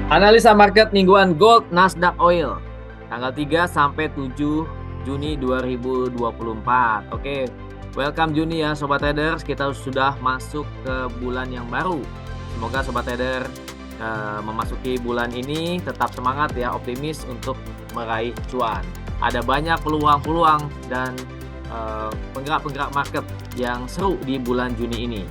Analisa market mingguan gold Nasdaq Oil tanggal 3 sampai 7 Juni 2024. Oke, welcome Juni ya Sobat Traders. Kita sudah masuk ke bulan yang baru. Semoga Sobat Trader memasuki bulan ini tetap semangat ya, optimis untuk meraih cuan. Ada banyak peluang-peluang dan penggerak-penggerak market yang seru di bulan Juni ini.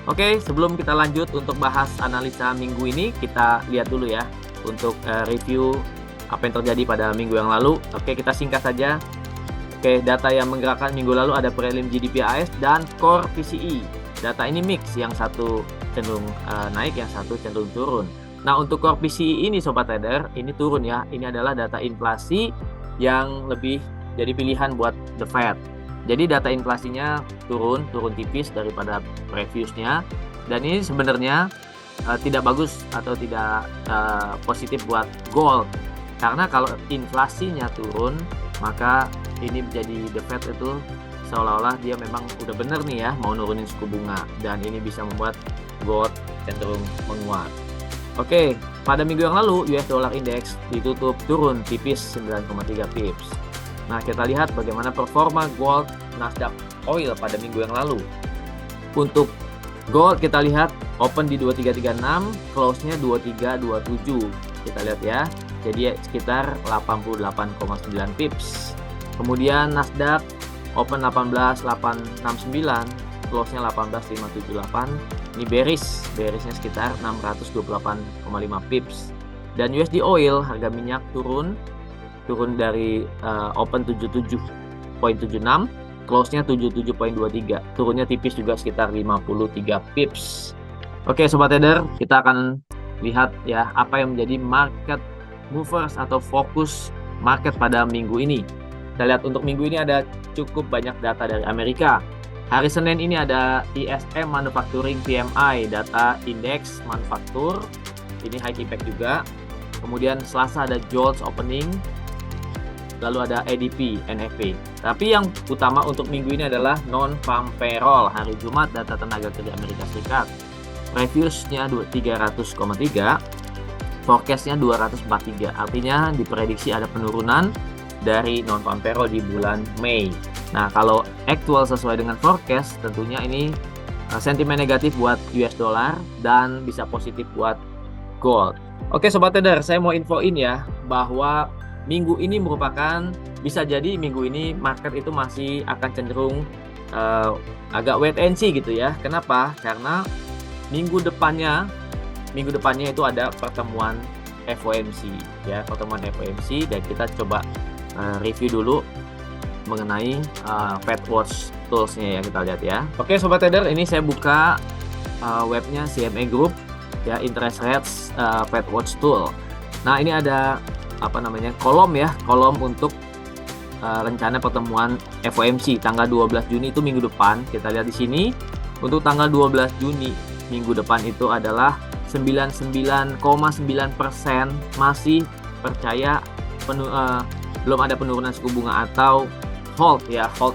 Oke, sebelum kita lanjut untuk bahas analisa minggu ini, kita lihat dulu ya untuk review apa yang terjadi pada minggu yang lalu. Oke, kita singkat saja. Oke, data yang menggerakkan minggu lalu ada prelim GDP AS dan core PCE. Data ini mix, yang satu cenderung naik, yang satu cenderung turun. Nah, untuk core PCE ini Sobat Trader, ini turun ya. Ini adalah data inflasi yang lebih jadi pilihan buat The Fed. Jadi data inflasinya turun tipis daripada previousnya, dan ini sebenarnya tidak bagus atau tidak positif buat gold, karena kalau inflasinya turun maka ini menjadi The Fed itu seolah-olah dia memang udah bener nih ya mau nurunin suku bunga, dan ini bisa membuat gold cenderung menguat. Oke, pada minggu yang lalu US Dollar Index ditutup turun tipis 9,3 pips. Nah, kita lihat bagaimana performa gold Nasdaq Oil pada minggu yang lalu. Untuk gold kita lihat open di 2336, close-nya 2327. Kita lihat ya. Jadi sekitar 88,9 pips. Kemudian Nasdaq open 18869, close-nya 18578. Ini bearish-nya sekitar 628,5 pips. Dan USD Oil harga minyak turun dari open 77.76, close-nya 77.23. Turunnya tipis juga sekitar 53 pips. Oke Sobat Trader, kita akan lihat ya apa yang menjadi market movers atau fokus market pada minggu ini. Kita lihat untuk minggu ini ada cukup banyak data dari Amerika. Hari Senin ini ada ISM Manufacturing PMI, data indeks manufaktur. Ini high impact juga. Kemudian Selasa ada Jobs Opening. Lalu ada ADP, NFP. Tapi yang utama untuk minggu ini adalah non-farm payroll. Hari Jumat data tenaga kerja Amerika Serikat. Previous-nya 300,3, forecast-nya 243. Artinya diprediksi ada penurunan dari non-farm payroll di bulan Mei. Nah, kalau actual sesuai dengan forecast, tentunya ini sentimen negatif buat US dollar dan bisa positif buat gold. Oke Sobat Trader, saya mau infoin ya bahwa minggu ini merupakan, bisa jadi minggu ini market itu masih akan cenderung agak wait and see gitu ya. Kenapa? Karena minggu depannya itu ada pertemuan FOMC ya, pertemuan FOMC, dan kita coba review dulu mengenai Fed Watch Tools-nya ya, kita lihat ya. Oke Sobat Trader, ini saya buka webnya CME Group ya, Interest Rates Fed Watch Tool. Nah, ini ada kolom untuk rencana pertemuan FOMC tanggal 12 Juni itu minggu depan. Kita lihat di sini untuk tanggal 12 Juni minggu depan itu adalah 99,9% masih percaya belum ada penurunan suku bunga atau hold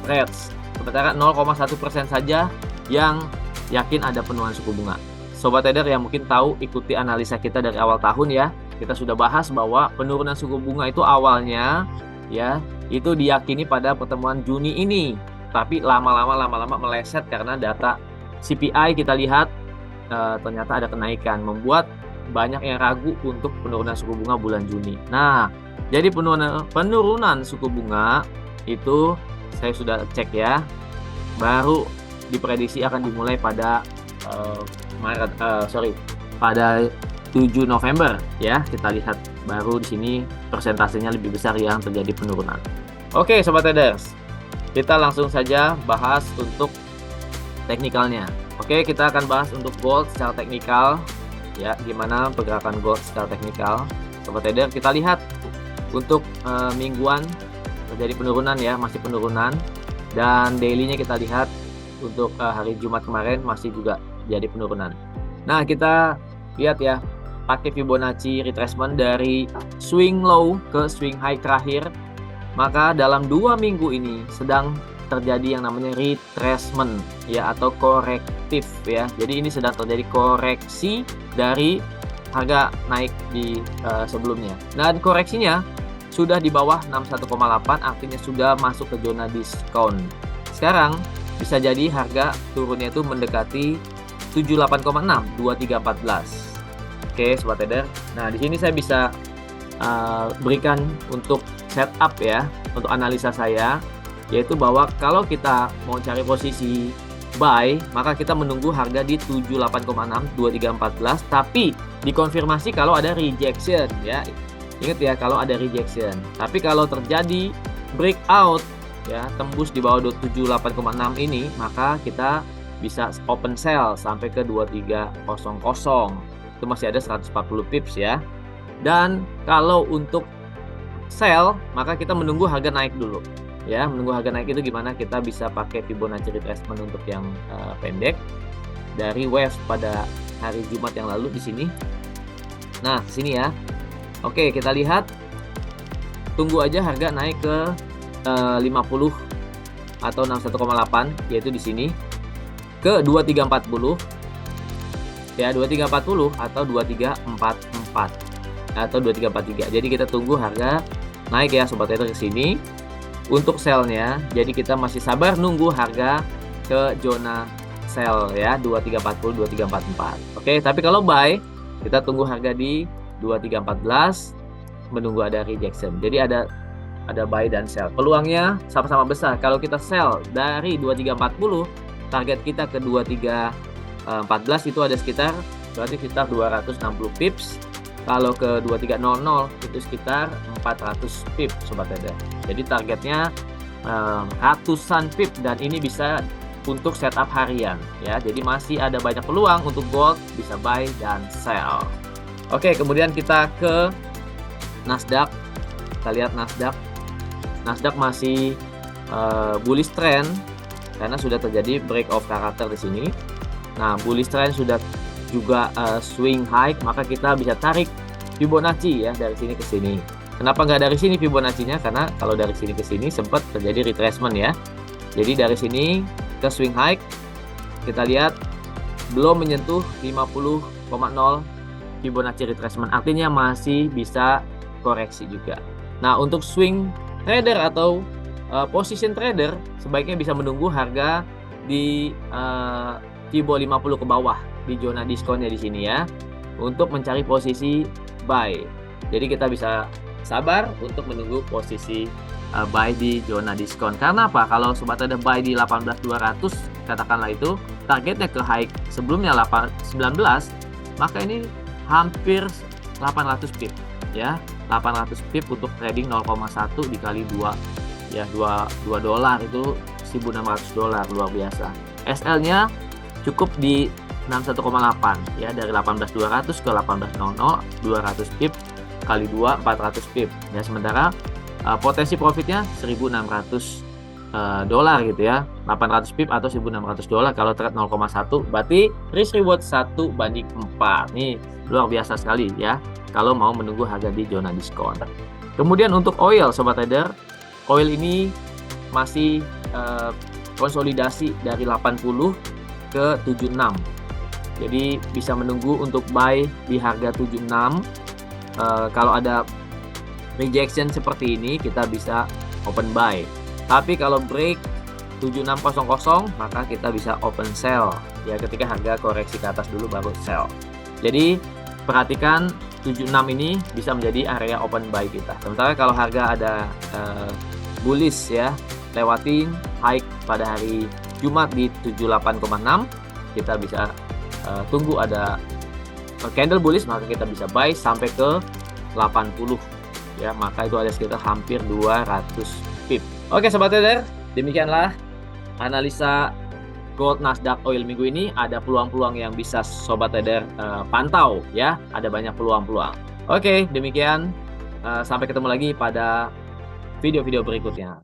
rates. Sementara 0,1% saja yang yakin ada penurunan suku bunga. Sobat Trader yang mungkin tahu, ikuti analisa kita dari awal tahun ya. Kita sudah bahas bahwa penurunan suku bunga itu awalnya ya itu diyakini pada pertemuan Juni ini, tapi lama-lama meleset karena data CPI kita lihat ternyata ada kenaikan, membuat banyak yang ragu untuk penurunan suku bunga bulan Juni. Nah, jadi penurunan suku bunga itu saya sudah cek ya, baru diprediksi akan dimulai pada pada 7 November ya. Kita lihat baru di sini persentasenya lebih besar yang terjadi penurunan. Oke Sobat Traders, kita langsung saja bahas untuk teknikalnya. Oke, kita akan bahas untuk gold secara teknikal ya, gimana pergerakan gold secara teknikal. Sobat Trader, kita lihat untuk mingguan terjadi penurunan ya, masih penurunan, dan daily-nya kita lihat untuk hari Jumat kemarin masih juga jadi penurunan. Nah, kita lihat ya, pakai Fibonacci retracement dari swing low ke swing high terakhir, maka dalam 2 minggu ini sedang terjadi yang namanya retracement ya, atau korektif ya. Jadi ini sedang terjadi koreksi dari harga naik di sebelumnya. Dan koreksinya sudah di bawah 61,8, artinya sudah masuk ke zona diskon. Sekarang bisa jadi harga turunnya itu mendekati 78,6, 2314. Oke, sobat trader. Nah, di sini saya bisa berikan untuk setup ya, untuk analisa saya, yaitu bahwa kalau kita mau cari posisi buy, maka kita menunggu harga di 78,6, 2314, tapi dikonfirmasi kalau ada rejection ya. Ingat ya, kalau ada rejection. Tapi kalau terjadi breakout ya, tembus di bawah 78,6 ini, maka kita bisa open sell sampai ke 2300. Itu masih ada 140 pips ya. Dan kalau untuk sell, maka kita menunggu harga naik dulu ya. Menunggu harga naik itu gimana? Kita bisa pakai Fibonacci retracement untuk yang pendek dari wave pada hari Jumat yang lalu di sini. Nah, sini ya. Oke, kita lihat, tunggu aja harga naik ke 50 atau 61,8, yaitu di sini ke 2340 ya, 2340 atau 2344 atau 2343. Jadi kita tunggu harga naik ya sobat trader ke sini untuk sellnya. Jadi kita masih sabar nunggu harga ke zona sell ya, 2340, 2344. Oke, tapi kalau buy kita tunggu harga di 2314, menunggu ada rejection. Jadi ada buy dan sell. Peluangnya sama-sama besar. Kalau kita sell dari 2340, target kita ke 2314 itu ada sekitar, berarti sekitar 260 pips. Kalau ke 2300 itu sekitar 400 pip sobat trader. Jadi targetnya ratusan pip, dan ini bisa untuk setup harian ya. Jadi masih ada banyak peluang untuk gold, bisa buy dan sell. Oke, kemudian kita ke Nasdaq. Kita lihat Nasdaq masih bullish trend karena sudah terjadi break of karakter di sini. Nah, bullish trend sudah juga swing high, maka kita bisa tarik Fibonacci ya dari sini ke sini. Kenapa nggak dari sini Fibonacci-nya? Karena kalau dari sini ke sini sempat terjadi retracement ya. Jadi dari sini ke swing high, kita lihat belum menyentuh 50,0 Fibonacci retracement, artinya masih bisa koreksi juga. Nah, untuk swing trader atau position trader sebaiknya bisa menunggu harga di Fibo 50 ke bawah di zona diskonnya di sini ya, untuk mencari posisi buy. Jadi kita bisa sabar untuk menunggu posisi buy di zona diskon. Karena apa? Kalau sobat ada buy di 18.200 katakanlah, itu targetnya ke high sebelumnya 19, maka ini hampir 800 pip ya. 800 pip untuk trading 0,1 dikali 2 ya, 2 dolar itu $1.600, luar biasa. SL-nya cukup di 61,8 ya, dari 18.200 ke 18.00, 200 pip kali 2, 400 pip ya. Sementara potensi profitnya $1.600 gitu ya, 800 pip atau $1.600 kalau trade 0,1, berarti risk reward 1:4. Nih luar biasa sekali ya kalau mau menunggu harga di zona diskon. Kemudian untuk oil sobat trader, oil ini masih konsolidasi dari 80 ke 76. Jadi bisa menunggu untuk buy di harga 76. Kalau ada rejection seperti ini kita bisa open buy. Tapi kalau break 7600 maka kita bisa open sell ya, ketika harga koreksi ke atas dulu baru sell. Jadi perhatikan 76 ini bisa menjadi area open buy kita. Sementara kalau harga ada bullish ya, lewatin high pada hari Jumat di 78,6, kita bisa tunggu ada candle bullish, maka kita bisa buy sampai ke 80 ya, maka itu ada sekitar hampir 200 pip. Oke sobat trader, demikianlah analisa gold, Nasdaq, oil minggu ini. Ada peluang-peluang yang bisa sobat trader pantau ya, ada banyak peluang-peluang. Oke, demikian, sampai ketemu lagi pada video-video berikutnya.